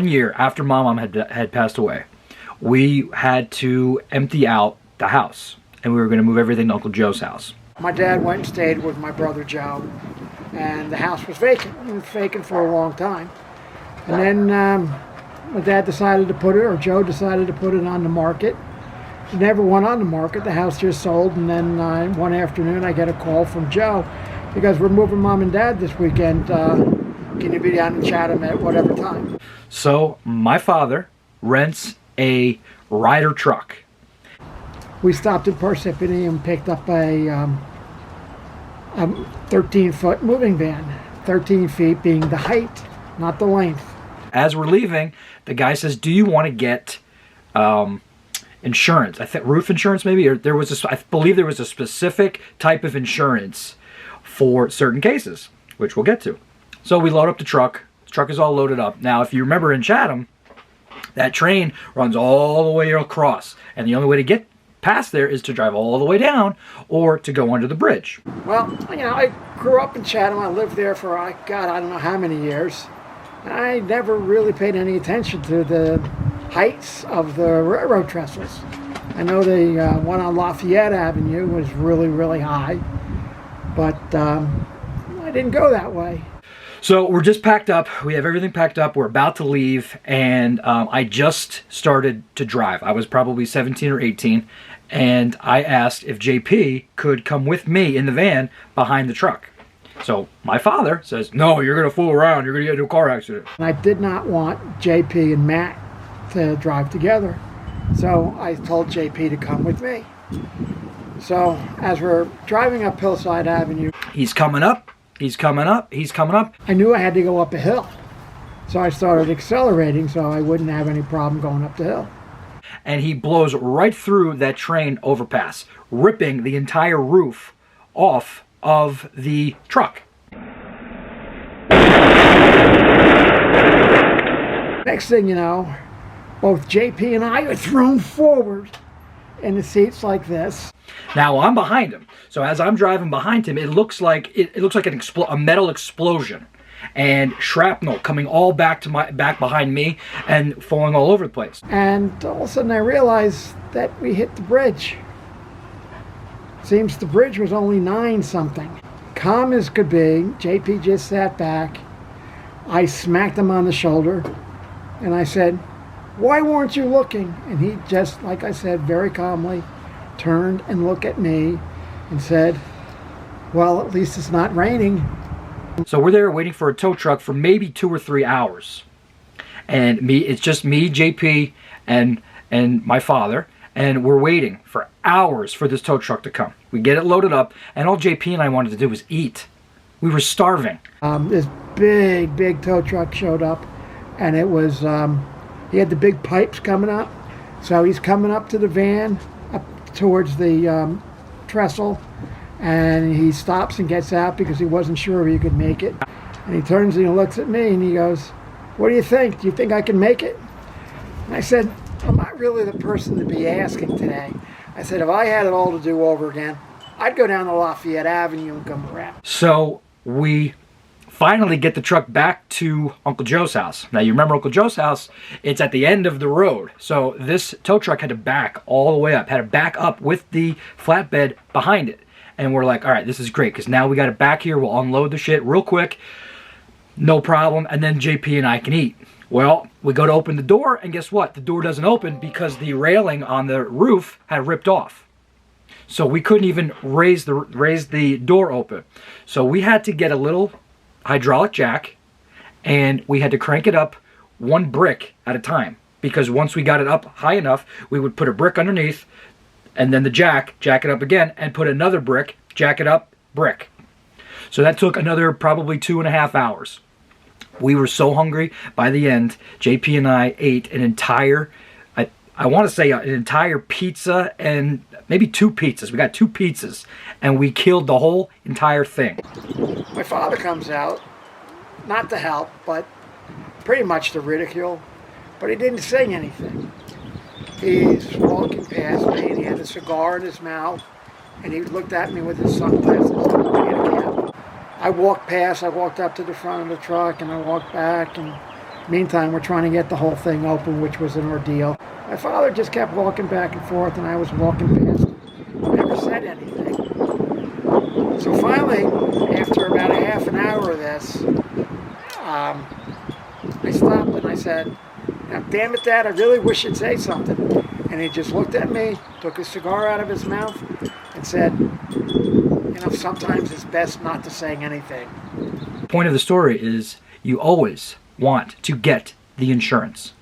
1 year after my mom had passed away, we had to empty out the house, and we were going to move everything to Uncle Joe's house. My dad went and stayed with my brother Joe, and the house was vacant. It was vacant for a long time. And then my dad decided to put it, or Joe decided to put it on the market. It never went on the market. The house just sold, and then one afternoon I get a call from Joe because we're moving Mom and Dad this weekend. Can you be down in Chatham at whatever time? So my father rents a Ryder truck. We stopped in Parsippany and picked up a 13-foot moving van. 13 feet being the height, not the length. As we're leaving, the guy says, "Do you want to get insurance?" I think roof insurance, maybe, or I believe there was a specific type of insurance for certain cases, which we'll get to. So we load up the truck. The truck is all loaded up. Now, if you remember in Chatham, that train runs all the way across, and the only way to get past there is to drive all the way down or to go under the bridge. Well, I grew up in Chatham. I lived there for, I don't know how many years. I never really paid any attention to the heights of the railroad trestles. I know the one on Lafayette Avenue was really, really high, but I didn't go that way. So we're just packed up. We have everything packed up. We're about to leave, and I just started to drive. I was probably 17 or 18, and I asked if JP could come with me in the van behind the truck. So my father says, "No, you're going to fool around. You're going to get into a car accident." And I did not want JP and Matt to drive together. So I told JP to come with me. So as we're driving up Hillside Avenue, he's coming up, he's coming up, he's coming up. I knew I had to go up a hill. So I started accelerating so I wouldn't have any problem going up the hill. And he blows right through that train overpass, ripping the entire roof off of the truck. Next thing you know, both JP and I are thrown forward in the seats like this. Now I'm behind him, so as I'm driving behind him, it looks like a metal explosion and shrapnel coming all back behind me and falling all over the place. And all of a sudden I realized that we hit the bridge. Seems the bridge was only 9 something. Calm as could be, JP just sat back. I smacked him on the shoulder and I said, "Why weren't you looking?" And he just, like I said, very calmly turned and looked at me and said, "Well, at least it's not raining." So we're there waiting for a tow truck for maybe 2 or 3 hours. And it's just me, JP, and my father. And we're waiting for hours for this tow truck to come. We get it loaded up, and all JP and I wanted to do was eat. We were starving. This big tow truck showed up, and it was, he had the big pipes coming up. So he's coming up to the van, up towards the trestle, and he stops and gets out because he wasn't sure if he could make it. And he turns and he looks at me and he goes, "What do you think? Do you think I can make it?" And I said, "I'm not really the person to be asking today." I said, "If I had it all to do over again, I'd go down to Lafayette Avenue and come around." So we finally get the truck back to Uncle Joe's house. Now you remember Uncle Joe's house, it's at the end of the road. So this tow truck had to back all the way up, had to back up with the flatbed behind it. And we're like, all right, this is great, because now we got it back here. We'll unload the shit real quick, no problem, and then JP and I can eat. Well, we go to open the door, and guess what? The door doesn't open because the railing on the roof had ripped off. So we couldn't even raise the door open. So we had to get a little hydraulic jack, and we had to crank it up 1 brick at a time, because once we got it up high enough, we would put a brick underneath, and then the jack it up again, and put another brick, jack it up, brick. So that took another probably 2.5 hours. We were so hungry. By the end, JP and I ate an entire, I want to say an entire pizza and maybe 2 pizzas. We got 2 pizzas, and we killed the whole entire thing. My father comes out, not to help, but pretty much to ridicule, but he didn't say anything. He's walking past me, and he had a cigar in his mouth, and he looked at me with his sunglasses. I walked past, I walked up to the front of the truck, and I walked back, and Meantime, we're trying to get the whole thing open, which was an ordeal. My father just kept walking back and forth, and I was walking past him. Never said anything. So finally, after about a half an hour of this, I stopped and I said, "Now, damn it, Dad, I really wish you'd say something." And he just looked at me, took a cigar out of his mouth, and said, "You know, sometimes it's best not to say anything." The point of the story is you always want to get the insurance.